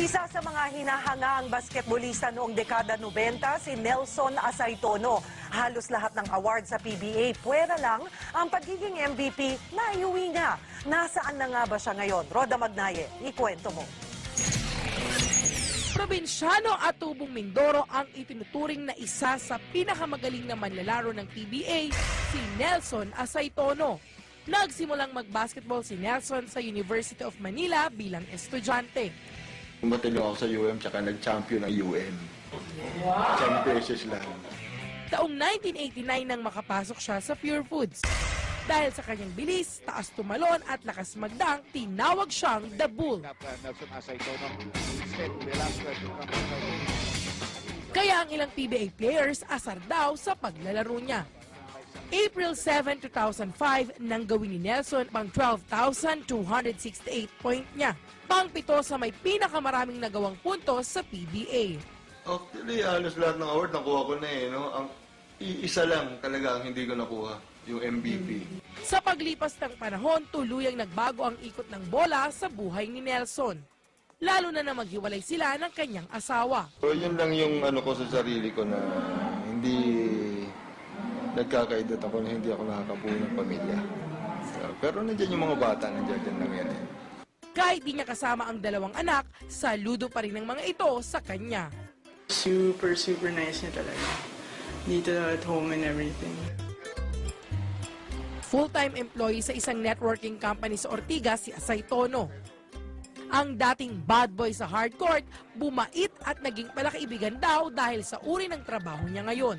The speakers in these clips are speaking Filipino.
Isa sa mga hinahangaang basketballista noong dekada 90, si Nelson Asaytono. Halos lahat ng award sa PBA, puwera lang ang pagiging MVP na iuwi niya. Nasaan na nga ba siya ngayon? Roda Magnaye, ikwento mo. Probinsyano at Tubong Mindoro ang itinuturing na isa sa pinakamagaling na manlalaro ng PBA, si Nelson Asaytono. Nagsimulang mag-basketball si Nelson sa University of Manila bilang estudyante. Matalong ako sa UM tsaka nag-champion ng UM. Wow! 10 pesos lang. Taong 1989 nang makapasok siya sa Pure Foods. Dahil sa kanyang bilis, taas tumalon at lakas magdang, tinawag siyang The Bull. Kaya ang ilang PBA players asar daw sa paglalaro niya. April 7, 2005 nang gawin ni Nelson pang 12,268 point niya. Pang-pito sa may pinakamaraming nagawang puntos sa PBA. Actually, halos lahat ng award nakuha ko na eh. No? Ang isa lang talaga ang hindi ko nakuha, yung MVP. Sa paglipas ng panahon, tuluyang nagbago ang ikot ng bola sa buhay ni Nelson. Lalo na maghiwalay sila ng kanyang asawa. So, yun lang yung ano ko sa sarili ko na hindi nagkakaedad ako na hindi ako nakakabuo ng pamilya. Pero nandiyan yung mga bata, nandiyan lang yan eh. Kahit di niya kasama ang dalawang anak, saludo pa rin ng mga ito sa kanya. Super nice niya talaga. Dito at home and everything. Full-time employee sa isang networking company sa Ortigas, si Asaytono. Ang dating bad boy sa hardcourt, bumait at naging palakaibigan daw dahil sa uri ng trabaho niya ngayon.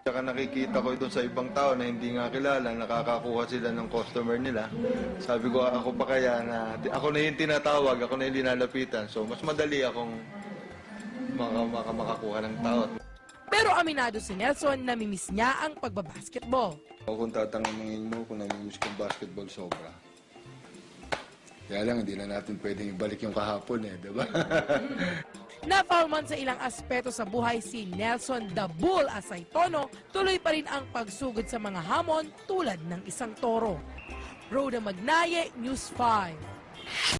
Tsaka nakikita ko doon sa ibang tao na hindi nga kilala, nakakakuha sila ng customer nila. Sabi ko, ako pa kaya na, ako na yung tinatawag, ako na yung linalapitan. So, mas madali akong makakuha ng tao. Pero aminado si Nelson na namimiss niya ang pagbabasketball. Kung tatanungin mo kung namimiss kong basketball, sobra. Kaya lang, hindi na natin pwedeng ibalik yung kahapon eh, di ba? Na-foul man sa ilang aspeto sa buhay si Nelson The Bull Asaytono, tuloy pa rin ang pagsugod sa mga hamon tulad ng isang toro. Roda Magnaye, News 5.